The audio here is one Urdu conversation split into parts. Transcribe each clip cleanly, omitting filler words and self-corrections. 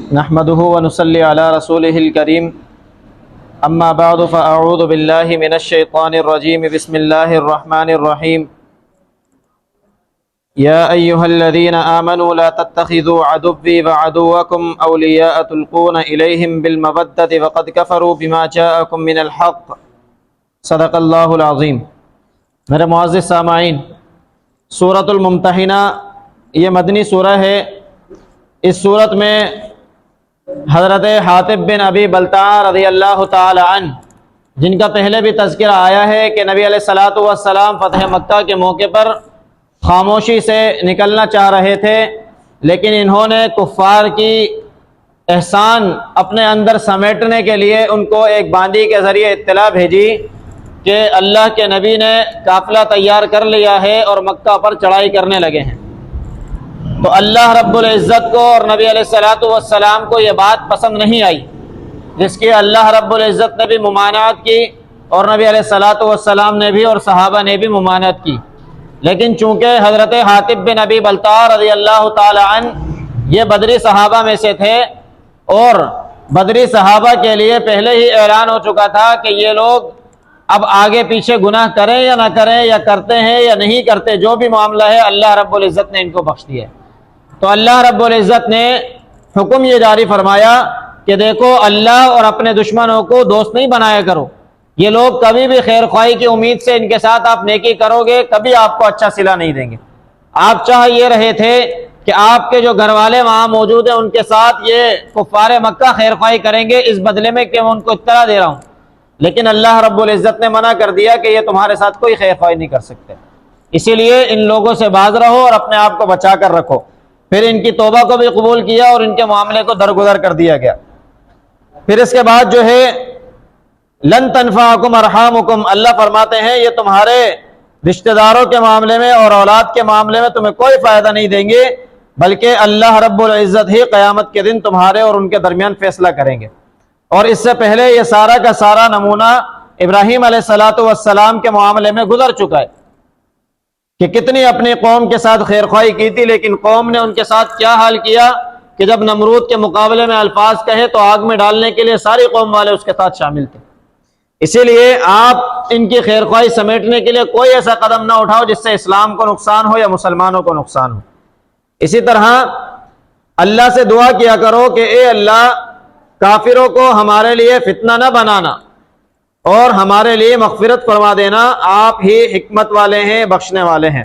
نحمده ونصلي على رسوله الكريم اما بعد فاعوذ بالله من الشيطان الرجيم بسم الله الرحمن الرحيم يا ايها الذين آمنوا لا تتخذوا عدوي وعدوكم اولياء تلقون اليهم بالمودة وقد كفروا بما جاءكم من الحق صدق اللہ العظیم۔ میرے معزز سامعین، سورۃ الممتحنہ یہ مدنی سورہ ہے۔ اس سورت میں حضرت حاطب بن ابی بلتع رضی اللہ تعالی عنہ، جن کا پہلے بھی تذکرہ آیا ہے کہ نبی علیہ الصلوۃ والسلام فتح مکہ کے موقع پر خاموشی سے نکلنا چاہ رہے تھے، لیکن انہوں نے کفار کی احسان اپنے اندر سمیٹنے کے لیے ان کو ایک باندی کے ذریعے اطلاع بھیجی کہ اللہ کے نبی نے قافلہ تیار کر لیا ہے اور مکہ پر چڑھائی کرنے لگے ہیں۔ تو اللہ رب العزت کو اور نبی علیہ الصلوۃ والسلام کو یہ بات پسند نہیں آئی، جس کی اللہ رب العزت نے بھی ممانعت کی اور نبی علیہ الصلوۃ والسلام نے بھی اور صحابہ نے بھی ممانعت کی۔ لیکن چونکہ حضرت حاطب بن ابی بلتع رضی اللہ تعالی عنہ یہ بدری صحابہ میں سے تھے اور بدری صحابہ کے لیے پہلے ہی اعلان ہو چکا تھا کہ یہ لوگ اب آگے پیچھے گناہ کریں یا نہ کریں، یا کرتے ہیں یا نہیں کرتے، جو بھی معاملہ ہے اللہ رب العزت نے ان کو بخش دیا ہے۔ تو اللہ رب العزت نے حکم یہ جاری فرمایا کہ دیکھو، اللہ اور اپنے دشمنوں کو دوست نہیں بنایا کرو۔ یہ لوگ کبھی بھی خیر خواہی کی امید سے ان کے ساتھ آپ نیکی کرو گے، کبھی آپ کو اچھا صلہ نہیں دیں گے۔ آپ چاہ یہ رہے تھے کہ آپ کے جو گھر والے وہاں موجود ہیں ان کے ساتھ یہ کفار مکہ خیر خواہی کریں گے اس بدلے میں کہ میں ان کو اطلاع دے رہا ہوں، لیکن اللہ رب العزت نے منع کر دیا کہ یہ تمہارے ساتھ کوئی خیر خواہی نہیں کر سکتے۔ اسی لیے ان لوگوں سے باز رہو اور اپنے آپ کو بچا کر رکھو۔ پھر ان کی توبہ کو بھی قبول کیا اور ان کے معاملے کو درگزر کر دیا گیا۔ پھر اس کے بعد جو ہے لن تنفعکم ارحامکم، اللہ فرماتے ہیں یہ تمہارے رشتہ داروں کے معاملے میں اور اولاد کے معاملے میں تمہیں کوئی فائدہ نہیں دیں گے، بلکہ اللہ رب العزت ہی قیامت کے دن تمہارے اور ان کے درمیان فیصلہ کریں گے۔ اور اس سے پہلے یہ سارا کا سارا نمونہ ابراہیم علیہ الصلوۃ والسلام کے معاملے میں گزر چکا ہے کہ کتنی اپنی قوم کے ساتھ خیر خواہی کی تھی، لیکن قوم نے ان کے ساتھ کیا حال کیا کہ جب نمرود کے مقابلے میں الفاظ کہے تو آگ میں ڈالنے کے لیے ساری قوم والے اس کے ساتھ شامل تھے۔ اسی لیے آپ ان کی خیر خواہی سمیٹنے کے لیے کوئی ایسا قدم نہ اٹھاؤ جس سے اسلام کو نقصان ہو یا مسلمانوں کو نقصان ہو۔ اسی طرح اللہ سے دعا کیا کرو کہ اے اللہ، کافروں کو ہمارے لیے فتنہ نہ بنانا اور ہمارے لیے مغفرت فرما دینا، آپ ہی حکمت والے ہیں، بخشنے والے ہیں۔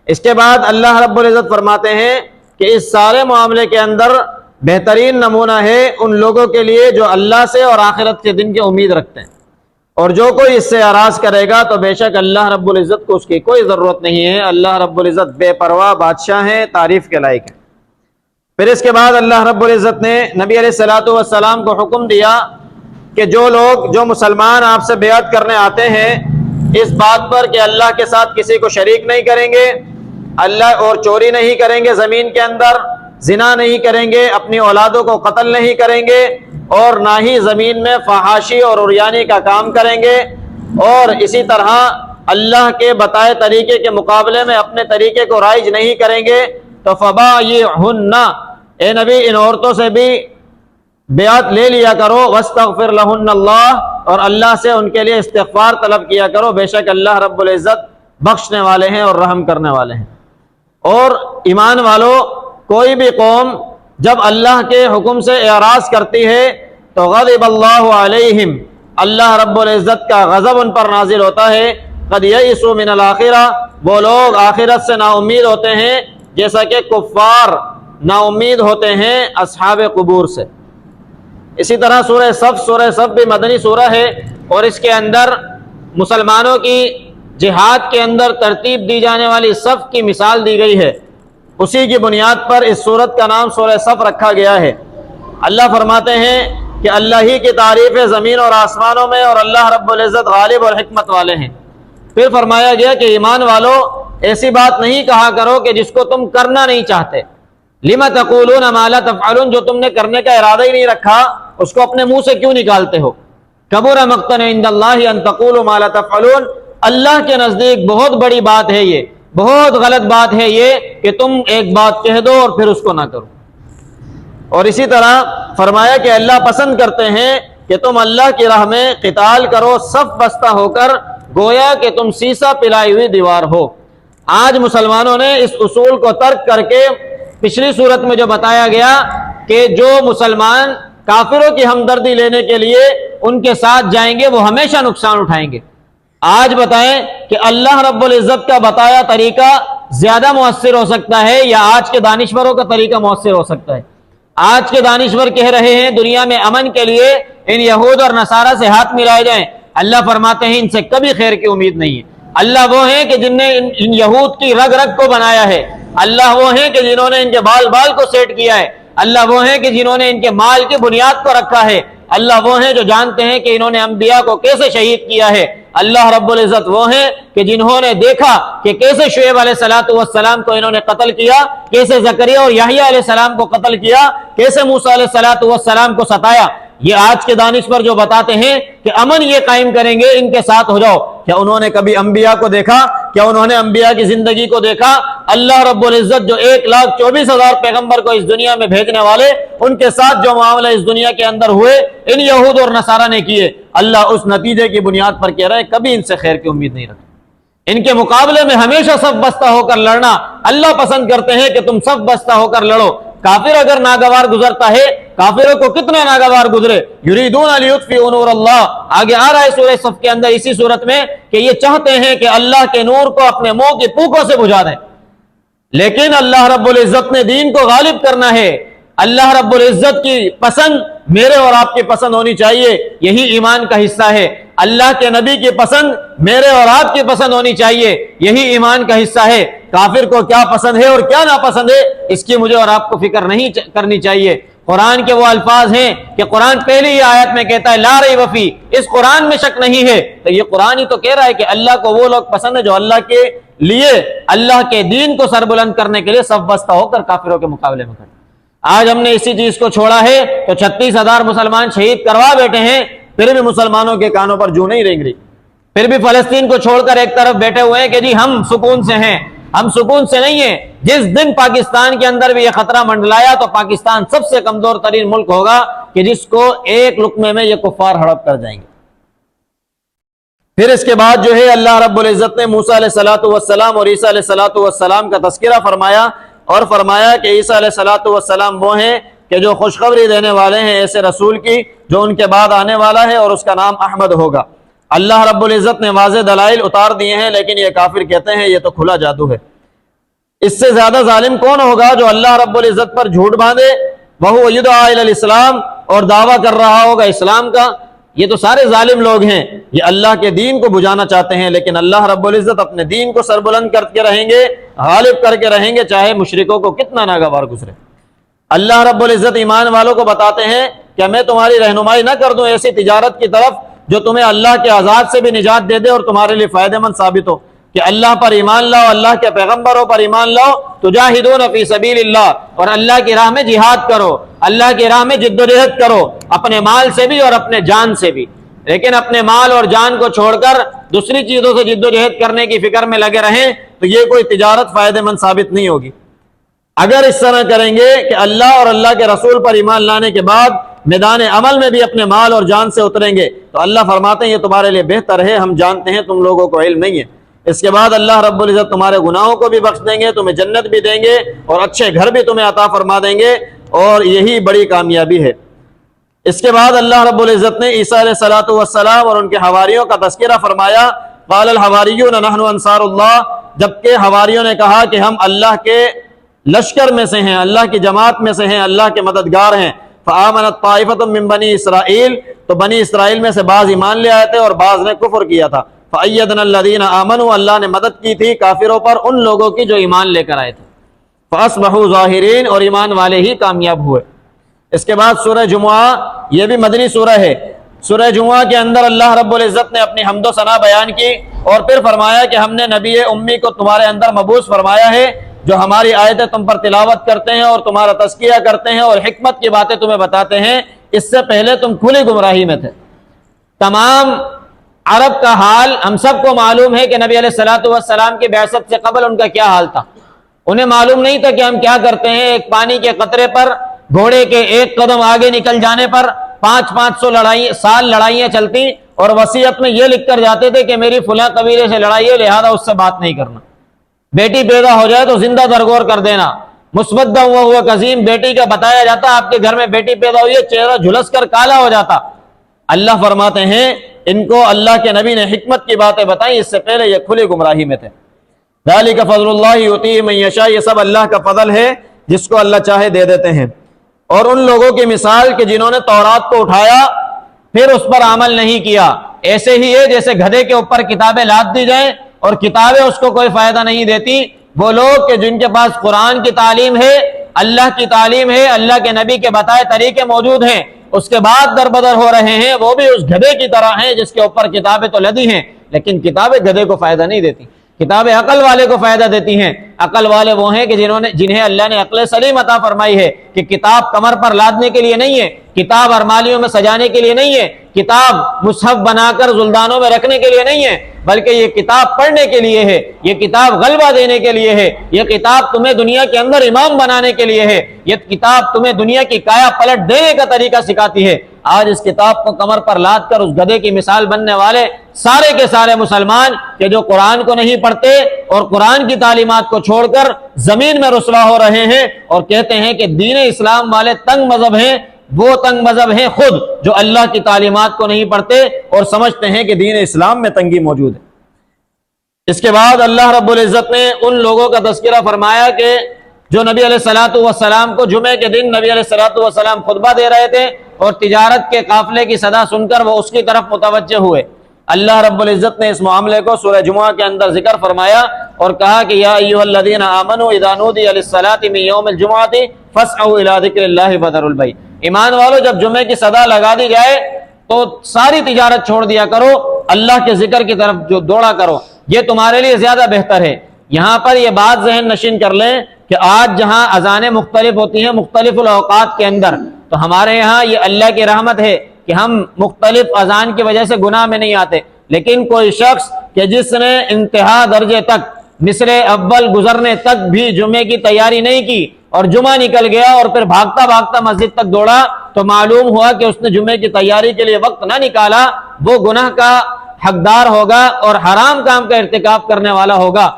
اس کے بعد اللہ رب العزت فرماتے ہیں کہ اس سارے معاملے کے اندر بہترین نمونہ ہے ان لوگوں کے لیے جو اللہ سے اور آخرت کے دن کی امید رکھتے ہیں، اور جو کوئی اس سے اعراض کرے گا تو بے شک اللہ رب العزت کو اس کی کوئی ضرورت نہیں ہے۔ اللہ رب العزت بے پرواہ بادشاہ ہیں، تعریف کے لائق ہیں۔ پھر اس کے بعد اللہ رب العزت نے نبی علیہ الصلوۃ والسلام کو حکم دیا کہ جو مسلمان آپ سے بیعت کرنے آتے ہیں اس بات پر کہ اللہ کے ساتھ کسی کو شریک نہیں کریں گے، اللہ اور چوری نہیں کریں گے، زمین کے اندر زنا نہیں کریں گے، اپنی اولادوں کو قتل نہیں کریں گے، اور نہ ہی زمین میں فحاشی اور عریانی کا کام کریں گے، اور اسی طرح اللہ کے بتائے طریقے کے مقابلے میں اپنے طریقے کو رائج نہیں کریں گے، تو فبایعہن، اے نبی ان عورتوں سے بھی بیعت لے لیا کرو، واستغفر لہن اللہ، اور اللہ سے ان کے لیے استغفار طلب کیا کرو، بے شک اللہ رب العزت بخشنے والے ہیں اور رحم کرنے والے ہیں۔ اور ایمان والو، کوئی بھی قوم جب اللہ کے حکم سے اعراض کرتی ہے تو غضب اللہ علیہم، اللہ رب العزت کا غضب ان پر نازل ہوتا ہے۔ قد یئسوا من الآخرہ، وہ لوگ آخرت سے نا امید ہوتے ہیں جیسا کہ کفار نا امید ہوتے ہیں اصحاب قبور سے۔ اسی طرح سورہ صف بھی مدنی سورہ ہے، اور اس کے اندر مسلمانوں کی جہاد کے اندر ترتیب دی جانے والی صف کی مثال دی گئی ہے۔ اسی کی بنیاد پر اس سورت کا نام سورہ صف رکھا گیا ہے۔ اللہ فرماتے ہیں کہ اللہ ہی کی تعریف ہے زمین اور آسمانوں میں، اور اللہ رب العزت غالب اور حکمت والے ہیں۔ پھر فرمایا گیا کہ ایمان والو، ایسی بات نہیں کہا کرو کہ جس کو تم کرنا نہیں چاہتے۔ لم تقولون ما لا تفعلون، جو تم نے کرنے کا ارادہ ہی نہیں رکھا اس کو اپنے منہ سے کیوں نکالتے ہو؟ کبر مقتا عند اللہ ان تقولوا ما لا تفعلون، اللہ کے نزدیک بہت بڑی بات ہے، یہ بہت غلط بات ہے یہ کہ تم ایک بات کہہ دو اور پھر اس کو نہ کرو۔ اور اسی طرح فرمایا کہ اللہ پسند کرتے ہیں کہ تم اللہ کی راہ میں قتال کرو صف بستہ ہو کر، گویا کہ تم سیسا پلائی ہوئی دیوار ہو۔ آج مسلمانوں نے اس اصول کو ترک کر کے پچھلی صورت میں جو بتایا گیا کہ جو مسلمان کافروں کی ہمدردی لینے کے لیے ان کے ساتھ جائیں گے وہ ہمیشہ نقصان اٹھائیں گے۔ آج بتائیں کہ اللہ رب العزت کا بتایا طریقہ زیادہ مؤثر ہو سکتا ہے یا آج کے دانشوروں کا طریقہ مؤثر ہو سکتا ہے؟ آج کے دانشور کہہ رہے ہیں دنیا میں امن کے لیے ان یہود اور نصارہ سے ہاتھ ملائے جائیں۔ اللہ فرماتے ہیں ان سے کبھی خیر کی امید نہیں ہے۔ اللہ وہ ہیں کہ جن نے ان یہود کی رگ رگ کو بنایا ہے، اللہ وہ ہیں کہ جنہوں نے ان کے بال بال کو سیٹ کیا ہے، اللہ وہ ہیں کہ جنہوں نے ان کے مال کی بنیاد کو رکھا ہے، اللہ وہ ہیں جو جانتے ہیں کہ انہوں نے انبیاء کو کیسے شہید کیا ہے، اللہ رب العزت وہ ہیں کہ جنہوں نے دیکھا کہ کیسے شعیب علیہ السلام کو انہوں نے قتل کیا، کیسے زکریا اور یحییٰ علیہ السلام کو قتل کیا، کیسے موسیٰ علیہ السلام کو ستایا۔ یہ آج کے دانشور جو بتاتے ہیں کہ امن یہ قائم کریں گے ان کے ساتھ ہو جاؤ، کیا انہوں نے کبھی انبیاء کو دیکھا؟ کیا انہوں نے انبیاء کی زندگی کو دیکھا؟ اللہ رب العزت جو 1,24,000 پیغمبر کو اس دنیا میں بھیجنے والے، ان کے ساتھ جو معاملہ اس دنیا کے اندر ہوئے ان یہود اور نصارہ نے کیے، اللہ اس نتیجے کی بنیاد پر کہہ رہے ہیں کبھی ان سے خیر کی امید نہیں رکھتے۔ ان کے مقابلے میں ہمیشہ صف بستہ ہو کر لڑنا اللہ پسند کرتے ہیں کہ تم صف بستہ ہو کر لڑو۔ کافر اگر ناگوار گزرتا ہے، کافروں کو کتنا ناگوار گزرے، یریدون لیطفئوا نور اللہ، آگے آ رہا ہے سورہ صف کے اندر اسی صورت میں کہ یہ چاہتے ہیں کہ اللہ کے نور کو اپنے منہ کی پھوکوں سے بجھا دیں، لیکن اللہ رب العزت نے دین کو غالب کرنا ہے۔ اللہ رب العزت کی پسند میرے اور آپ کی پسند ہونی چاہیے، یہی ایمان کا حصہ ہے۔ اللہ کے نبی کی پسند میرے اور آپ کی پسند ہونی چاہیے، یہی ایمان کا حصہ ہے۔ کافر کو کیا پسند ہے اور کیا ناپسند ہے اس کی مجھے اور آپ کو فکر نہیں کرنی چاہیے۔ قرآن کے وہ الفاظ ہیں کہ قرآن پہلی ہی آیت میں کہتا ہے لا ریب فیہ، اس قرآن میں شک نہیں ہے، تو یہ قرآن ہی تو کہہ رہا ہے کہ اللہ کو وہ لوگ پسند ہے جو اللہ کے لیے، اللہ کے دین کو سربلند کرنے کے لیے صف بستہ ہو کر کافروں کے مقابلے میں کھڑے۔ آج ہم نے اسی چیز کو چھوڑا ہے تو 36,000 مسلمان شہید کروا بیٹھے ہیں، پھر بھی مسلمانوں کے کانوں پر جوں نہیں رینگ رہی، پھر بھی فلسطین کو چھوڑ کر ایک طرف بیٹھے ہوئے ہیں کہ جی ہم سکون سے ہیں۔ ہم سکون سے نہیں ہیں۔ جس دن پاکستان کے اندر بھی یہ خطرہ منڈلایا تو پاکستان سب سے کمزور ترین ملک ہوگا کہ جس کو ایک لقمے میں یہ کفار ہڑپ کر جائیں گے۔ پھر اس کے بعد جو ہے اللہ رب العزت نے موسیٰ علیہ السلام اور عیسیٰ علیہ السلام کا تذکرہ فرمایا اور فرمایا کہ عیسیٰ علیہ السلام وہ ہیں کہ جو خوشخبری دینے والے ہیں ایسے رسول کی جو ان کے بعد آنے والا ہے اور اس کا نام احمد ہوگا۔ اللہ رب العزت نے واضح دلائل اتار دیے ہیں، لیکن یہ کافر کہتے ہیں یہ تو کھلا جادو ہے۔ اس سے زیادہ ظالم کون ہوگا جو اللہ رب العزت پر جھوٹ باندھے، وہو یدعی الی الاسلام، اور دعویٰ کر رہا ہوگا اسلام کا۔ یہ تو سارے ظالم لوگ ہیں، یہ اللہ کے دین کو بجانا چاہتے ہیں، لیکن اللہ رب العزت اپنے دین کو سربلند کر کے رہیں گے، غالب کر کے رہیں گے، چاہے مشرکوں کو کتنا ناگوار گزرے۔ اللہ رب العزت ایمان والوں کو بتاتے ہیں کہ میں تمہاری رہنمائی نہ کر دوں ایسی تجارت کی طرف جو تمہیں اللہ کے عذاب سے بھی نجات دے دے اور تمہارے لیے فائدہ مند ثابت ہو، کہ اللہ پر ایمان لاؤ، اللہ کے پیغمبروں پر ایمان لاؤ، تجاہدون فی سبیل اللہ، اور اللہ کی راہ میں جہاد کرو، اللہ کی راہ میں جد و جہد کرو، اپنے مال سے بھی اور اپنے جان سے بھی۔ لیکن اپنے مال اور جان کو چھوڑ کر دوسری چیزوں سے جد و جہد کرنے کی فکر میں لگے رہیں تو یہ کوئی تجارت فائدہ مند ثابت نہیں ہوگی۔ اگر اس طرح کریں گے کہ اللہ اور اللہ کے رسول پر ایمان لانے کے بعد میدان عمل میں بھی اپنے مال اور جان سے اتریں گے تو اللہ فرماتے ہیں یہ تمہارے لیے بہتر ہے، ہم جانتے ہیں تم لوگوں کو علم نہیں ہے۔ اس کے بعد اللہ رب العزت تمہارے گناہوں کو بھی بخش دیں گے، تمہیں جنت بھی دیں گے اور اچھے گھر بھی تمہیں عطا فرما دیں گے، اور یہی بڑی کامیابی ہے۔ اس کے بعد اللہ رب العزت نے عیسیٰ علیہ السلام اور ان کے حواریوں کا تذکرہ فرمایا۔ قال الحواریون نحن انصار اللہ، جبکہ حواریوں نے کہا کہ ہم اللہ کے لشکر میں سے ہیں، اللہ کی جماعت میں سے ہیں، اللہ کے مددگار ہیں۔ فآمنت طائفۃ من بنی اسرائیل، تو بنی اسرائیل میں سے بعض ایمان لے آئے تھے اور بعض نے کفر کیا تھا۔ فأیدنا الذین آمنوا، اللہ نے مدد کی تھی کافروں پر ان لوگوں کی جو ایمان لے کر آئے تھے۔ فاصبحوا ظاہرین، اور ایمان والے ہی کامیاب ہوئے۔ اس کے بعد سورہ جمعہ، یہ بھی مدنی سورہ ہے۔ سورہ جمعہ کے اندر اللہ رب العزت نے اپنی حمد و ثنا بیان کی اور پھر فرمایا کہ ہم نے نبی امی کو تمہارے اندر مبعوث فرمایا ہے جو ہماری آیتیں تم پر تلاوت کرتے ہیں اور تمہارا تزکیہ کرتے ہیں اور حکمت کی باتیں تمہیں بتاتے ہیں۔ اس سے پہلے تم کھلی گمراہی میں تھے۔ تمام عرب کا حال ہم سب کو معلوم ہے کہ نبی علیہ السلام کی بعثت سے قبل ان کا کیا حال تھا۔ انہیں معلوم نہیں تھا کہ ہم کیا کرتے ہیں، ایک پانی کے قطرے پر گھوڑے کے ایک قدم آگے نکل جانے پر 500 سال لڑائیاں چلتی، اور وصیت میں یہ لکھ کر جاتے تھے کہ میری فلاں قبیلے سے لڑائی ہے، لہذا اس سے بات نہیں کرنا۔ بیٹی پیدا ہو جائے تو زندہ درگور کر دینا۔ مسودہ ہوا قزیم، بیٹی کا بتایا جاتا آپ کے گھر میں بیٹی پیدا ہوئی ہے، چہرہ جھلس کر کالا ہو جاتا۔ اللہ فرماتے ہیں ان کو اللہ کے نبی نے حکمت کی باتیں بتائیں، اس سے پہلے یہ کھلی گمراہی میں تھے۔ ذالک فضل اللہ یؤتیہ من یشاء، یہ سب اللہ کا فضل ہے، جس کو اللہ چاہے دے دیتے ہیں۔ اور ان لوگوں کی مثال کہ جنہوں نے تورات کو اٹھایا پھر اس پر عمل نہیں کیا، ایسے ہی ہے جیسے گدھے کے اوپر کتابیں لاد دی جائیں اور کتابیں اس کو کوئی فائدہ نہیں دیتی۔ وہ لوگ کہ جن کے پاس قرآن کی تعلیم ہے، اللہ کی تعلیم ہے، اللہ کے نبی کے بتائے طریقے موجود ہیں، اس کے بعد در بدر ہو رہے ہیں، وہ بھی اس گدھے کی طرح ہیں جس کے اوپر کتابیں تو لدی ہیں، لیکن کتابیں گدھے کو فائدہ نہیں دیتی، کتابیں عقل والے کو فائدہ دیتی ہیں۔ عقل والے وہ ہیں کہ جنہیں اللہ نے عقل سلیم عطا فرمائی ہے کہ کتاب کمر پر لادنے کے لیے نہیں ہے، کتاب ارمالیوں میں سجانے کے لیے نہیں ہے، کتاب مصحف بنا کر زلدانوں میں رکھنے کے لیے نہیں ہے، بلکہ یہ کتاب پڑھنے کے لیے ہے، یہ کتاب غلبہ دینے کے لیے ہے، یہ کتاب تمہیں دنیا کے اندر امام بنانے کے لیے ہے، یہ کتاب تمہیں دنیا کی کایا پلٹ دینے کا طریقہ سکھاتی ہے۔ آج اس کتاب کو کمر پر لاد کر اس گدھے کی مثال بننے والے سارے کے سارے مسلمان کہ جو قرآن کو نہیں پڑھتے اور قرآن کی تعلیمات کو چھوڑ کر زمین میں رسوا ہو رہے ہیں اور کہتے ہیں کہ دین اسلام والے تنگ مذہب ہیں، وہ تنگ مذہب ہیں خود جو اللہ کی تعلیمات کو نہیں پڑھتے اور سمجھتے ہیں کہ دین اسلام میں تنگی موجود ہے۔ اس کے بعد اللہ رب العزت نے ان لوگوں کا تذکرہ فرمایا کہ جو نبی علیہ الصلوۃ والسلام کو جمعے کے دن نبی علیہ الصلوۃ والسلام خطبہ دے رہے تھے اور تجارت کے قافلے کی صدا سن کر وہ اس کی طرف متوجہ ہوئے۔ اللہ رب العزت نے اس معاملے کو سورہ جمعہ کے اندر ذکر فرمایا اور کہا کہ یا ایھا الذین آمنوا اذا نودی للصلاۃ من یوم الجمعۃ فاسعوا الی ذکر اللہ وذروا البیع، ایمان والو جب جمعے کی صدا لگا دی جائے تو ساری تجارت چھوڑ دیا کرو، اللہ کے ذکر کی طرف جو دوڑا کرو، یہ تمہارے لیے زیادہ بہتر ہے۔ یہاں پر یہ بات ذہن نشین کر لیں کہ آج جہاں اذانیں مختلف ہوتی ہیں مختلف الاوقات کے اندر، تو ہمارے یہاں یہ اللہ کی رحمت ہے کہ ہم مختلف اذان کی وجہ سے گناہ میں نہیں آتے، لیکن کوئی شخص کہ جس نے انتہا درجے تک مصر اول گزرنے تک بھی جمعے کی تیاری نہیں کی اور جمعہ نکل گیا اور پھر بھاگتا بھاگتا مسجد تک دوڑا تو معلوم ہوا کہ اس نے جمعے کی تیاری کے لیے وقت نہ نکالا، وہ گناہ کا حقدار ہوگا اور حرام کام کا ارتکاب کرنے والا ہوگا۔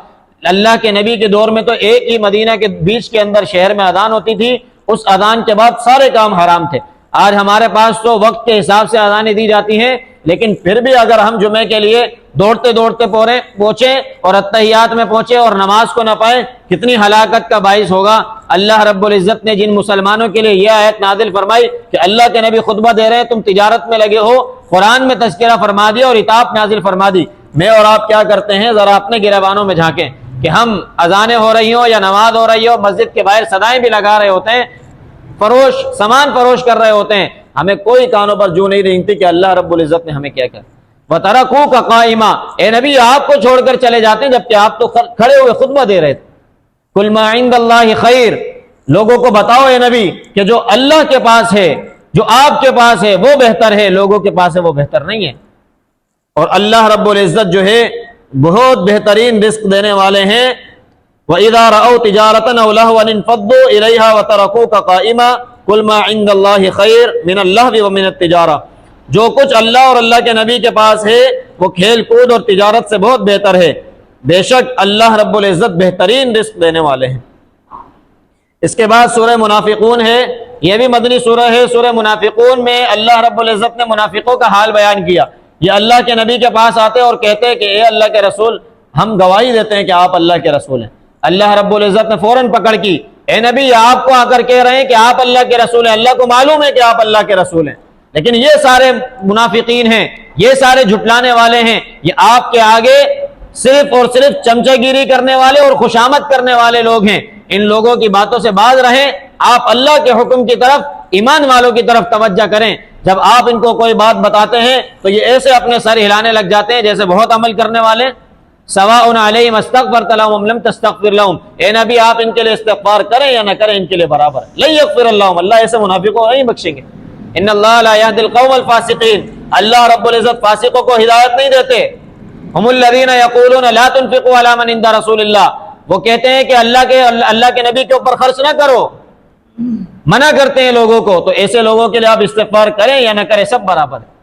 اللہ کے نبی کے دور میں تو ایک ہی مدینہ کے بیچ کے اندر شہر میں اذان ہوتی تھی، اس اذان کے بعد سارے کام حرام تھے۔ آج ہمارے پاس تو وقت کے حساب سے اذانیں دی جاتی ہیں، لیکن پھر بھی اگر ہم جمعے کے لیے دوڑتے دوڑتے پہنچے اور اتحیات میں پہنچے اور نماز کو نہ پائے، کتنی ہلاکت کا باعث ہوگا۔ اللہ رب العزت نے جن مسلمانوں کے لیے یہ آیت نازل فرمائی کہ اللہ کے نبی خطبہ دے رہے ہیں، تم تجارت میں لگے ہو، قرآن میں تذکرہ فرما دیا اور عتاب نازل فرما دی، میں اور آپ کیا کرتے ہیں؟ ذرا اپنے گریبانوں میں جھانکیں کہ ہم اذانیں ہو رہی ہوں یا نماز ہو رہی ہو، مسجد کے باہر صدائیں بھی لگا رہے ہوتے ہیں، سامان فروش کر رہے ہوتے ہیں، ہمیں کوئی کانوں پر جو نہیں رینگتی کہ اللہ رب العزت نے ہمیں کیا کہا وَتَرَكُوكَ قَائِمًا، اے نبی آپ کو چھوڑ کر چلے جاتے ہیں جبکہ آپ تو کھڑے ہوئے خطبہ دے رہے تھے۔ قُلْ مَا عِندَ اللَّهِ خَيْرٌ، لوگوں کو بتاؤ اے نبی کہ جو اللہ کے پاس ہے، جو آپ کے پاس ہے وہ بہتر ہے، لوگوں کے پاس ہے وہ بہتر نہیں ہے۔ اور اللہ رب العزت جو ہے بہت بہترین رزق دینے والے ہیں۔ وَإِذَا رَأَوْا تِجَارَةً أَوْ لَهْوًا انفَضُّوا إِلَيْهَا وَتَرَكُوكَ قَائِمًا قُلْ مَا عِندَ اللَّهِ خَيْرٌ مِنَ اللَّهْوِ وَمِنَ التِّجَارَةِ، جو کچھ اللہ اور اللہ کے نبی کے پاس ہے وہ کھیل کود اور تجارت سے بہت بہتر ہے، بے شک اللہ رب العزت بہترین رزق دینے والے ہیں۔ اس کے بعد سورہ منافقون ہے، یہ بھی مدنی سورہ ہے۔ سورہ منافقون میں اللہ رب العزت نے منافقوں کا حال بیان کیا۔ یہ اللہ کے نبی کے پاس آتے اور کہتے ہیں کہ اے اللہ کے رسول، ہم گواہی دیتے ہیں کہ آپ اللہ کے رسول ہیں۔ اللہ رب العزت نے فوراً پکڑ کی، اے نبی آپ کو آ کر کہہ رہے ہیں کہ آپ اللہ کے رسول ہیں، اللہ کو معلوم ہے کہ آپ اللہ کے رسول ہیں، لیکن یہ سارے منافقین ہیں، یہ سارے جھٹلانے والے ہیں، یہ آپ کے آگے صرف اور صرف چمچہ گیری کرنے والے اور خوشامد کرنے والے لوگ ہیں۔ ان لوگوں کی باتوں سے باز رہیں، آپ اللہ کے حکم کی طرف، ایمان والوں کی طرف توجہ کریں۔ جب آپ ان کو کوئی بات بتاتے ہیں تو یہ ایسے اپنے سر ہلانے لگ جاتے ہیں جیسے بہت عمل کرنے والے۔ سواء علیہم استغفرت لہم ام لم تستغفر لہم، اے نبی آپ ان کے لیے استغفار کریں یا نہ کریں، ان کے لیے برابر ہے۔ لن یغفر اللہم، اللہ ایسے منافقوں کو نہیں بخشیں گے۔ ان اللہ لا یہدی القوم الفاسقین، اللہ رب العزت فاسقوں کو ہدایت نہیں دیتے۔ ہم الذین یقولون لا تنفقوا علی من عند رسول اللہ، وہ کہتے ہیں کہ اللہ کے نبی کے اوپر خرچ نہ کرو، منع کرتے ہیں لوگوں کو، تو ایسے لوگوں کے لیے آپ استغفار کریں یا نہ کریں، سب برابر ہے۔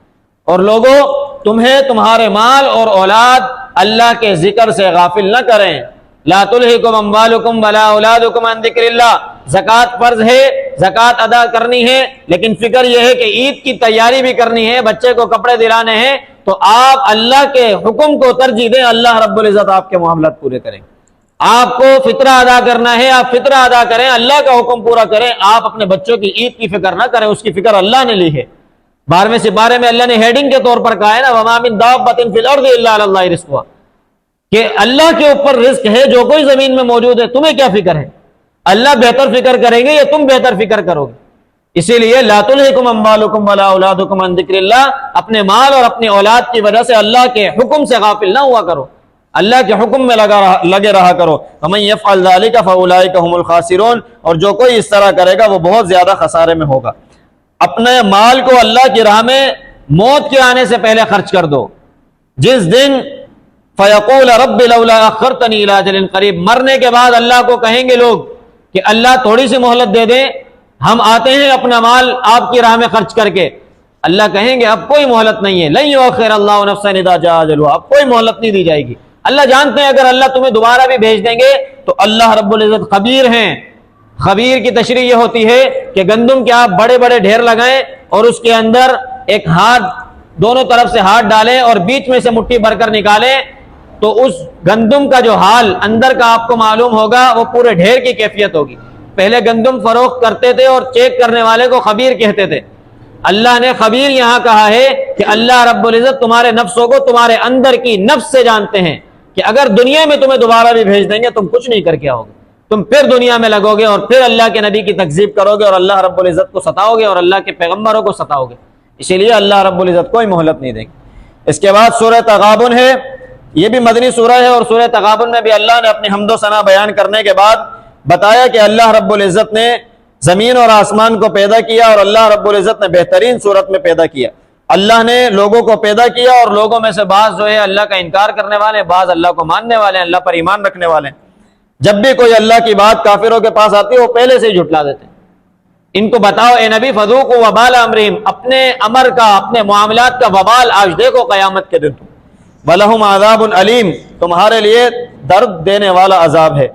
اور لوگوں، تمہیں تمہارے مال اور اولاد اللہ کے ذکر سے غافل نہ کریں۔ لا تلہکم اموالکم ولا اولادکم عن ذکر اللہ، زکوٰۃ فرض ہے، زکوٰۃ ادا کرنی ہے، لیکن فکر یہ ہے کہ عید کی تیاری بھی کرنی ہے، بچے کو کپڑے دلانے ہیں، تو آپ اللہ کے حکم کو ترجیح دیں، اللہ رب العزت آپ کے معاملات پورے کریں۔ آپ کو فطرہ ادا کرنا ہے، آپ فطرہ ادا کریں، اللہ کا حکم پورا کریں، آپ اپنے بچوں کی عید کی فکر نہ کریں، اس کی فکر اللہ نے لی ہے۔ 12ویں سپارے میں اللہ نے ہیڈنگ کے طور پر کہا ہے نا، وَمَا مِن دَابَّةٍ فِي الْأَرْضِ إِلَّا عَلَى اللَّهِ رِزْقُهَا، کہ اللہ کے اوپر رزق ہے، جو کوئی زمین میں موجود ہے، تمہیں کیا فکر ہے؟ اللہ بہتر فکر کریں گے یا تم بہتر فکر کرو گے؟ اسی لیے لا تلہکم اموالکم ولا اولادکم عن ذکر اللہ، اپنے مال اور اپنی اولاد کی وجہ سے اللہ کے حکم سے غافل نہ ہوا کرو، اللہ کے حکم میں لگے رہا کرو۔ ومن یفعل ذلک فاولئک هم الخاسرون، اور جو کوئی اس طرح کرے گا وہ بہت زیادہ خسارے میں ہوگا۔ اپنے مال کو اللہ کی راہ میں موت کے آنے سے پہلے خرچ کر دو۔ جس دن فیقول رب لولا اخرتنی الی اجل قریب، مرنے کے بعد اللہ کو کہیں گے لوگ کہ اللہ تھوڑی سی مہلت دے دیں، ہم آتے ہیں اپنا مال آپ کی راہ میں خرچ کر کے۔ اللہ کہیں گے اب کوئی مہلت نہیں ہے، لن یؤخر اللہ نفسا اذا جاء اجلها، اب کوئی مہلت نہیں دی جائے گی۔ اللہ جانتے ہیں اگر اللہ تمہیں دوبارہ بھی بھیج دیں گے تو اللہ رب العزت خبیر ہیں۔ خبیر کی تشریح یہ ہوتی ہے کہ گندم کے آپ بڑے بڑے ڈھیر لگائیں اور اس کے اندر ایک ہاتھ، دونوں طرف سے ہاتھ ڈالیں اور بیچ میں سے مٹھی بھر کر نکالیں، تو اس گندم کا جو حال اندر کا آپ کو معلوم ہوگا وہ پورے ڈھیر کی کیفیت ہوگی۔ پہلے گندم فروخت کرتے تھے اور چیک کرنے والے کو خبیر کہتے تھے، اللہ نے خبیر یہاں کہا ہے کہ اللہ رب العزت تمہارے نفسوں کو تمہارے اندر کی نفس سے جانتے ہیں، کہ اگر دنیا میں تمہیں دوبارہ بھی بھیج دیں گے تم کچھ نہیں کر کے آؤ گے، تم پھر دنیا میں لگو گے اور پھر اللہ کے نبی کی تکذیب کرو گے اور اللہ رب العزت کو ستاؤ گے اور اللہ کے پیغمبروں کو ستاؤ گے۔ اسی لیے اللہ رب العزت کوئی مہلت نہیں دیں گے۔ اس کے بعد سورہ تغابن ہے، یہ بھی مدنی سورہ ہے، اور سورہ تغابن میں بھی اللہ نے اپنی حمد و ثنا بیان کرنے کے بعد بتایا کہ اللہ رب العزت نے زمین اور آسمان کو پیدا کیا، اور اللہ رب العزت نے بہترین صورت میں پیدا کیا۔ اللہ نے لوگوں کو پیدا کیا، اور لوگوں میں سے بعض جو ہے اللہ کا انکار کرنے والے، بعض اللہ کو ماننے والے ہیں، اللہ پر ایمان رکھنے والے ہیں۔ جب بھی کوئی اللہ کی بات کافروں کے پاس آتی ہے وہ پہلے سے ہی جھٹلا دیتے ہیں۔ ان کو بتاؤ اے نبی، فذوقوا وبال امرہم، اپنے امر کا، اپنے معاملات کا وبال آج دیکھو قیامت کے دن تم۔ وَلَهُمْ عَذَابٌ عَلِيمٌ، تمہارے لیے درد دینے والا عذاب ہے۔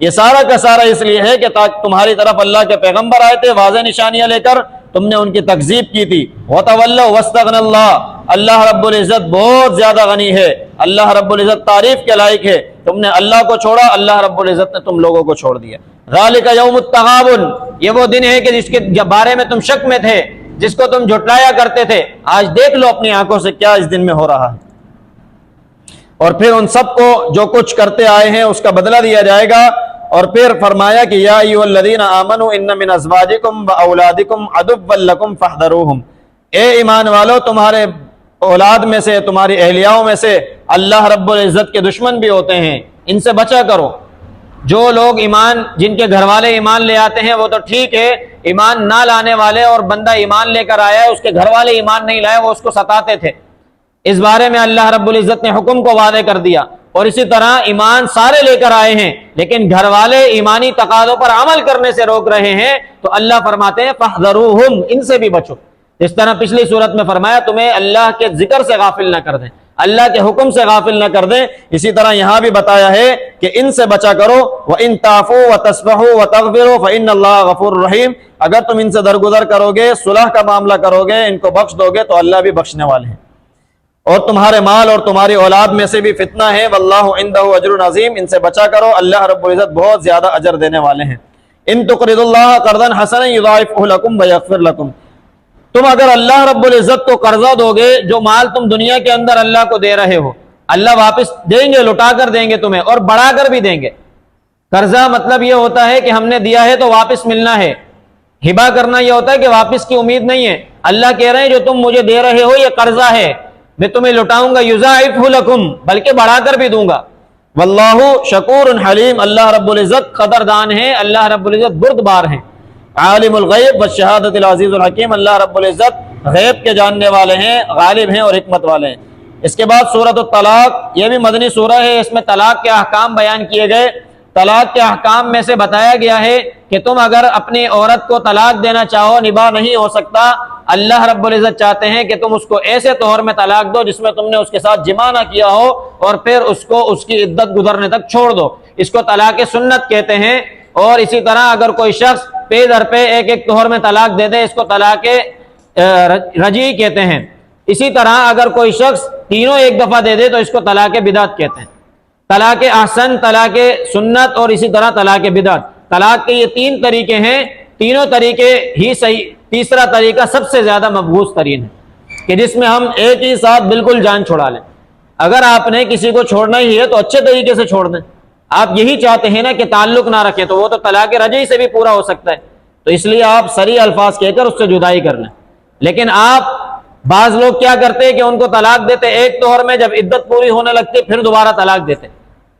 یہ سارا کا سارا اس لیے ہے کہ تمہاری طرف اللہ کے پیغمبر آئے تھے واضح نشانیاں لے کر، تم نے ان کی تکذیب کی تھی۔ وَتَوَلَّوْا وَاسْتَغْنَى اللَّهُ، اللہ رب العزت بہت زیادہ غنی ہے، اللہ رب العزت تعریف کے لائق ہے۔ تم نے اللہ کو چھوڑا، اللہ رب العزت نے تم لوگوں کو چھوڑ دیا۔ ذَلِكَ يَوْمُ التَّغَابُنِ، یہ وہ دن ہے کہ جس کے بارے میں تم شک میں تھے، جس کو تم جھٹلایا کرتے تھے، آج دیکھ لو اپنی آنکھوں سے کیا اس دن میں ہو رہا ہے۔ اور پھر ان سب کو جو کچھ کرتے آئے ہیں اس کا بدلہ دیا جائے گا۔ اور پھر فرمایا کہ یا ایھا الذین آمنوا ان من ازواجکم واولادکم عدوا لکم فاحذروہم، اے ایمان والو، تمہارے اولاد میں سے، تمہاری اہلیاؤں میں سے اللہ رب العزت کے دشمن بھی ہوتے ہیں، ان سے بچا کرو۔ جو لوگ ایمان، جن کے گھر والے ایمان لے آتے ہیں وہ تو ٹھیک ہے، ایمان نہ لانے والے اور بندہ ایمان لے کر آیا ہے اس کے گھر والے ایمان نہیں لائے، وہ اس کو ستاتے تھے، اس بارے میں اللہ رب العزت نے حکم کو واضح کر دیا۔ اور اسی طرح ایمان سارے لے کر آئے ہیں لیکن گھر والے ایمانی تقاضوں پر عمل کرنے سے روک رہے ہیں، تو اللہ فرماتے ہیں فاحذروہم، ان سے بھی بچو۔ جس طرح پچھلی صورت میں فرمایا تمہیں اللہ کے ذکر سے غافل نہ کر دیں، اللہ کے حکم سے غافل نہ کر دیں، اسی طرح یہاں بھی بتایا ہے کہ ان سے بچا کرو۔ وَإِن تَعْفُوا وَتَصْفَحُوا وَتَغْفِرُوا فَإِنَّ اللَّهَ غَفُورٌ رَحِيمٌ، اگر تم ان سے درگزر کرو گے، صلح کا معاملہ کرو گے، ان کو بخش دو گے تو اللہ بھی بخشنے والے ہیں۔ اور تمہارے مال اور تمہاری اولاد میں سے بھی فتنہ ہے، واللہ عندہ اجر عظیم، ان سے بچا کرو، اللہ رب العزت بہت زیادہ اجر دینے والے ہیں۔ ان تقرضوا اللہ قرضا حسنا یضاعفہ لکم ویغفر لکم، تم اگر اللہ رب العزت کو قرضہ دو گے، جو مال تم دنیا کے اندر اللہ کو دے رہے ہو، اللہ واپس دیں گے، لوٹا کر دیں گے تمہیں، اور بڑھا کر بھی دیں گے۔ قرضہ مطلب یہ ہوتا ہے کہ ہم نے دیا ہے تو واپس ملنا ہے، ہبہ کرنا یہ ہوتا ہے کہ واپس کی امید نہیں ہے۔ اللہ کہہ رہے ہیں جو تم مجھے دے رہے ہو یہ قرضہ ہے، میں تمہیں لٹاؤں گا، یضاعفہ لکم، بلکہ بڑھا کر بھی دوں گا۔ واللہ شکور حلیم، اللہ رب العزت قدردان ہے، اللہ رب العزت بردبار ہیں۔ عالم الغیب والشہادۃ العزیز الحکیم، اللہ رب العزت غیب کے جاننے والے ہیں، غالب ہیں اور حکمت والے ہیں۔ اس کے بعد سورۃ الطلاق، یہ بھی مدنی سورہ ہے، اس میں طلاق کے احکام بیان کیے گئے۔ طلاق کے احکام میں سے بتایا گیا ہے کہ تم اگر اپنی عورت کو طلاق دینا چاہو، نباہ نہیں ہو سکتا، اللہ رب العزت چاہتے ہیں کہ تم اس کو ایسے طور میں طلاق دو جس میں تم نے اس کے ساتھ جماع نہ کیا ہو، اور پھر اس کو اس کی عدت گزرنے تک چھوڑ دو۔ اس کو طلاق سنت کہتے ہیں۔ اور اسی طرح اگر کوئی شخص پے در پہ ایک ایک طور میں طلاق دے دے، اس کو طلاق رجعی کہتے ہیں۔ اسی طرح اگر کوئی شخص تینوں ایک دفعہ دے دے تو اس کو طلاق بدعت کہتے ہیں۔ طلاق احسن، طلاق سنت اور اسی طرح طلاق بدعت، طلاق کے یہ تین طریقے ہیں، تینوں طریقے ہی صحیح۔ تیسرا طریقہ سب سے زیادہ مقبول ترین ہے کہ جس میں ہم ایک ہی ساتھ بالکل جان چھڑا لیں۔ اگر آپ نے کسی کو چھوڑنا ہی ہے تو اچھے طریقے سے چھوڑ دیں۔ آپ یہی چاہتے ہیں نا کہ تعلق نہ رکھیں، تو وہ تو طلاق رجعی سے بھی پورا ہو سکتا ہے، تو اس لیے آپ صریح الفاظ کہہ کر اس سے جدائی کر لیں۔ لیکن آپ بعض لوگ کیا کرتے ہیں کہ ان کو طلاق دیتے ایک طور میں، جب عدت پوری ہونے لگتی پھر دوبارہ طلاق دیتے،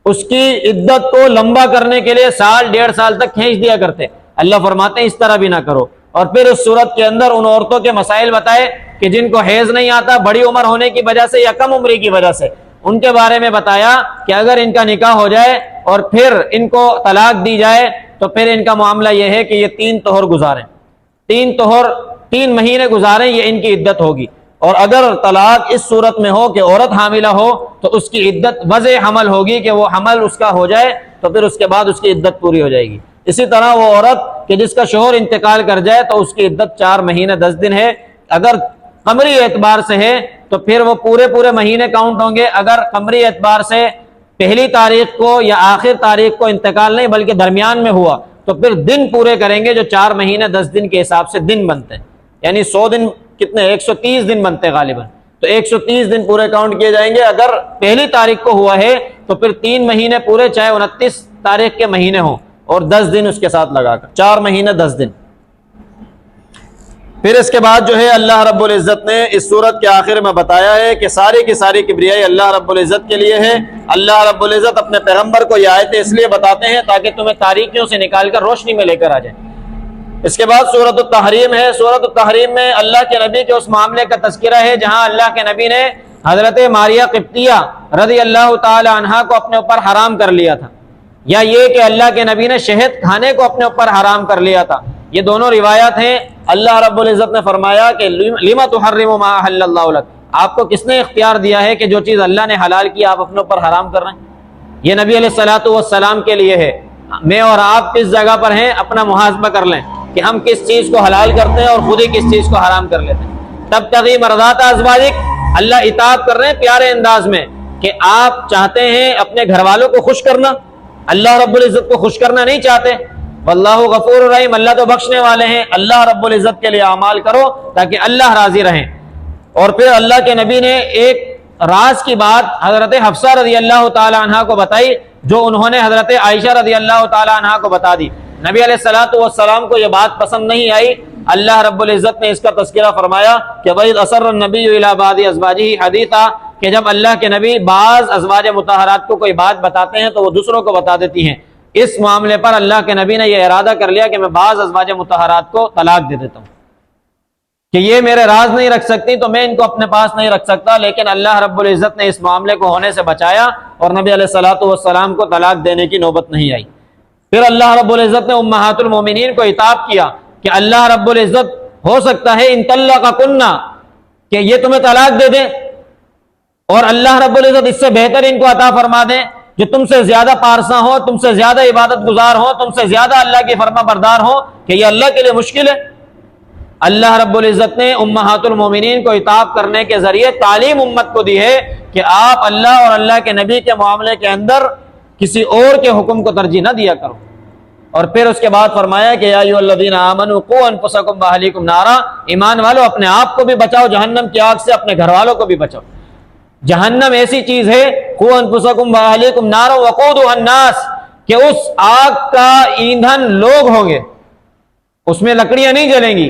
اس کی عدت کو لمبا کرنے کے لیے سال ڈیڑھ سال تک کھینچ دیا کرتے۔ اللہ فرماتے ہیں اس طرح بھی نہ کرو۔ اور پھر اس صورت کے اندر ان عورتوں کے مسائل بتائے کہ جن کو حیض نہیں آتا بڑی عمر ہونے کی وجہ سے یا کم عمری کی وجہ سے، ان کے بارے میں بتایا کہ اگر ان کا نکاح ہو جائے اور پھر ان کو طلاق دی جائے تو پھر ان کا معاملہ یہ ہے کہ یہ 3 طہر گزاریں، 3 مہینے گزاریں، یہ ان کی عدت ہوگی۔ اور اگر طلاق اس صورت میں ہو کہ عورت حاملہ ہو تو اس کی عدت وضع حمل ہوگی کہ وہ حمل اس کا ہو جائے تو پھر اس کے بعد اس کی عدت پوری ہو جائے گی۔ اسی طرح وہ عورت کہ جس کا شوہر انتقال کر جائے تو اس کی عدت 4 مہینے 10 دن ہے۔ اگر قمری اعتبار سے ہے تو پھر وہ پورے مہینے کاؤنٹ ہوں گے۔ اگر قمری اعتبار سے پہلی تاریخ کو یا آخر تاریخ کو انتقال نہیں بلکہ درمیان میں ہوا تو پھر دن پورے کریں گے، جو 4 مہینے 10 دن کے حساب سے دن بنتے ہیں، یعنی 100 دن کتنے 130 دن بنتے غالباً، تو 130 دن پورے کاؤنٹ کیے جائیں گے۔ اگر پہلی تاریخ کو ہوا ہے تو پھر 3 مہینے پورے، چاہے 29 تاریخ کے مہینے ہوں، اور 10 دن اس کے ساتھ لگا کر 4 مہینے 10 دن۔ پھر اس کے بعد جو ہے اللہ رب العزت نے اس سورت کے آخر میں بتایا ہے کہ ساری کی ساری کبریائی اللہ رب العزت کے لیے ہے۔ اللہ رب العزت اپنے پیغمبر کو یہ آیتیں اس لیے بتاتے ہیں تاکہ تمہیں تاریکیوں سے نکال کر روشنی میں لے کر آ جائیں۔ اس کے بعد سورۃ التحریم ہے۔ سورۃ التحریم میں اللہ کے نبی کے اس معاملے کا تذکرہ ہے جہاں اللہ کے نبی نے حضرت ماریہ قبطیہ رضی اللہ تعالی عنہا کو اپنے اوپر حرام کر لیا تھا، یا یہ کہ اللہ کے نبی نے شہد کھانے کو اپنے اوپر حرام کر لیا تھا۔ یہ دونوں روایات ہیں۔ اللہ رب العزت نے فرمایا کہ لم تحرم ما احل اللہ لک، آپ کو کس نے اختیار دیا ہے کہ جو چیز اللہ نے حلال کی آپ اپنے اوپر حرام کر رہے ہیں؟ یہ نبی علیہ الصلوۃ والسلام کے لیے ہے۔ میں اور آپ کس جگہ پر ہیں اپنا محاسبہ کر لیں کہ ہم کس چیز کو حلال کرتے ہیں اور خود ہی کس چیز کو حرام کر لیتے ہیں۔ تب تغی مرضات ازواجک، اللہ عتاب کر رہے ہیں پیارے انداز میں کہ آپ چاہتے ہیں اپنے گھر والوں کو خوش کرنا، اللہ رب العزت کو خوش کرنا نہیں چاہتے۔ واللہ غفور الرحیم، اللہ تو بخشنے والے ہیں۔ اللہ رب العزت کے لیے اعمال کرو تاکہ اللہ راضی رہیں۔ اور پھر اللہ کے نبی نے ایک راز کی بات حضرت حفصہ رضی اللہ تعالی عنہا کو بتائی جو انہوں نے حضرت عائشہ رضی اللہ تعالی عنہا کو بتا دی۔ نبی علیہ الصلوۃ والسلام کو یہ بات پسند نہیں آئی۔ اللہ رب العزت نے اس کا تذکرہ فرمایا کہ وَإِذْ أَسَرَّ النَّبِيُّ إِلَىٰ بَعْضِ أَزْوَاجِهِ حَدِيثًا، کہ جب اللہ کے نبی بعض ازواج مطہرات کو کوئی بات بتاتے ہیں تو وہ دوسروں کو بتا دیتی ہیں۔ اس معاملے پر اللہ کے نبی نے یہ ارادہ کر لیا کہ میں بعض ازواج مطہرات کو طلاق دے دیتا ہوں کہ یہ میرے راز نہیں رکھ سکتی تو میں ان کو اپنے پاس نہیں رکھ سکتا، لیکن اللہ رب العزت نے اس معاملے کو ہونے سے بچایا اور نبی علیہ الصلوۃ والسلام کو طلاق دینے کی نوبت نہیں آئی۔ پھر اللہ رب العزت نے امہات المومنین کو عتاب کیا کہ اللہ رب العزت ہو سکتا ہے ان طلقکن، کہ یہ تمہیں طلاق دے دیں اور اللہ رب العزت اس سے بہتر ان کو عطا فرما دیں جو تم سے زیادہ پارساں ہو، تم سے زیادہ عبادت گزار ہو، تم سے زیادہ اللہ کی فرما بردار ہو، کہ یہ اللہ کے لیے مشکل ہے۔ اللہ رب العزت نے امہات المومنین کو عتاب کرنے کے ذریعے تعلیم امت کو دی ہے کہ آپ اللہ اور اللہ کے نبی کے معاملے کے اندر کسی اور کے حکم کو ترجیح نہ دیا کرو۔ اور پھر اس کے بعد فرمایا کہ یا ایھا الذین آمنوا قوا انفسکم واہلیکم نارا، ایمان والو اپنے آپ کو بھی بچاؤ جہنم کی آگ سے، اپنے گھر والوں کو بھی بچاؤ۔ جہنم ایسی چیز ہے قوا انفسکم واہلیکم نارا وقودها الناس، کہ اس آگ کا ایندھن لوگ ہوں گے، اس میں لکڑیاں نہیں جلیں گی،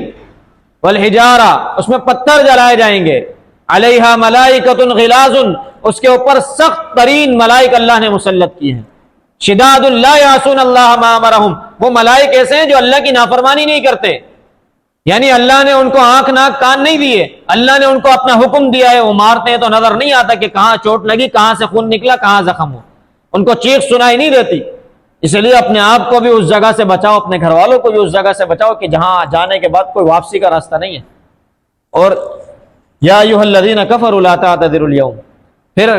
والحجارہ، اس میں پتھر جلائے جائیں گے، علیہا ملائکۃ غلاظ، اس کے اوپر سخت ترین ملائک اللہ نے مسلط کیے ہیں، شداد لا یعصون اللہ ما امرہم، وہ ملائک ایسے ہیں جو اللہ کی نافرمانی نہیں کرتے، یعنی اللہ نے ان کو آنکھ ناک کان نہیں دیے، اللہ نے ان کو اپنا حکم دیا ہے، وہ مارتے ہیں تو نظر نہیں آتا کہ کہاں چوٹ لگی، کہاں سے خون نکلا، کہاں زخم ہو، ان کو چیخ سنائی نہیں دیتی۔ اس لیے اپنے آپ کو بھی اس جگہ سے بچاؤ، اپنے گھر والوں کو بھی اس جگہ سے بچاؤ کہ جہاں جانے کے بعد کوئی واپسی کا راستہ نہیں ہے۔ اور یا ایھا الذین کفروا لا تعتذروا اليوم، پھر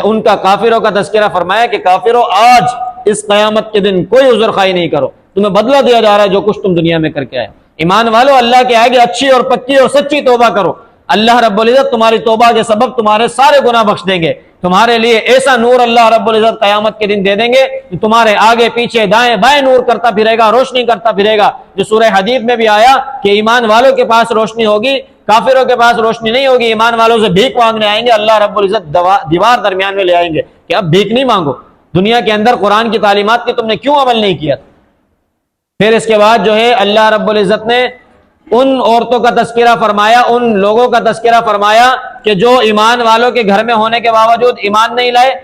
ان کا کافروں کا تذکرہ فرمایا کہ کافروں آج اس قیامت کے دن کوئی عذر خواہی نہیں کرو، تمہیں بدلہ دیا جا رہا ہے جو کچھ تم دنیا میں کر کے آئے۔ ایمان والو اللہ کے آگے اچھی اور پکی اور سچی توبہ کرو، اللہ رب العزت تمہاری توبہ کے سبب تمہارے سارے گناہ بخش دیں گے، تمہارے لیے ایسا نور اللہ رب العزت قیامت کے دن دے دیں گے کہ تمہارے آگے پیچھے دائیں بائیں نور کرتا پھرے گا، روشنی کرتا پھرے گا، جو سورہ حدید میں بھی آیا کہ ایمان والوں کے پاس روشنی ہوگی، کافروں کے پاس روشنی نہیں ہوگی۔ ایمان والوں سے بھیک مانگنے آئیں گے، اللہ رب العزت دیوار درمیان میں لے آئیں گے کہ اب بھیک نہیں مانگو، دنیا کے اندر قرآن کی تعلیمات کی تم نے کیوں عمل نہیں کیا؟ پھر اس کے بعد جو ہے اللہ رب العزت نے ان عورتوں کا تذکرہ فرمایا، ان لوگوں کا تذکرہ فرمایا کہ جو ایمان والوں کے گھر میں ہونے کے باوجود ایمان نہیں لائے،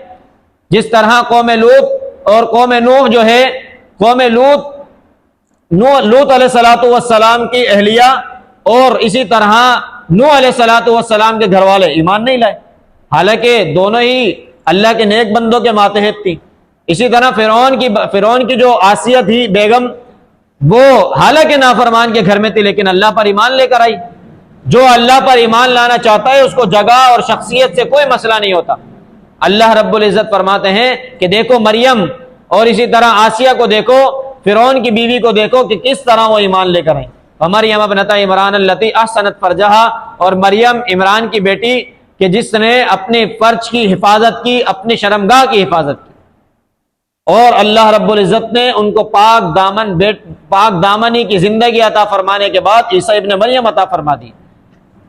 جس طرح قوم لوط اور قوم نوح جو ہے، قوم لوط علیہ السلام کی اہلیہ اور اسی طرح نوح علیہ السلام کے گھر والے ایمان نہیں لائے، حالانکہ دونوں ہی اللہ کے نیک بندوں کے ماتحت تھی۔ اسی طرح فرعون کی جو آسیہ تھی بیگم، وہ حالانکہ نافرمان کے گھر میں تھی لیکن اللہ پر ایمان لے کر آئی۔ جو اللہ پر ایمان لانا چاہتا ہے اس کو جگہ اور شخصیت سے کوئی مسئلہ نہیں ہوتا۔ اللہ رب العزت فرماتے ہیں کہ دیکھو مریم اور اسی طرح آسیہ کو دیکھو، فرعون کی بیوی کو دیکھو کہ کس طرح وہ ایمان لے کر آئیں۔ مریم ابنت عمران التی احسنت فرجہا، اور مریم عمران کی بیٹی کہ جس نے اپنے فرج کی حفاظت کی، اپنی شرمگاہ کی حفاظت کی، اور اللہ رب العزت نے ان کو پاک دامنی کی زندگی عطا فرمانے کے بعد عیسیٰ ابن مریم عطا فرما دی،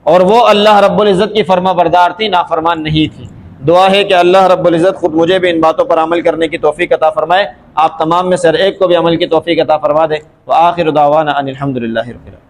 اور وہ اللہ رب العزت کی فرما بردار تھی، نافرمان نہیں تھی۔ دعا ہے کہ اللہ رب العزت خود مجھے بھی ان باتوں پر عمل کرنے کی توفیق عطا فرمائے، آپ تمام میں سے ہر ایک کو بھی عمل کی توفیق عطا فرما دے۔ وآخر دعوانا ان الحمد للہ رب العالمین۔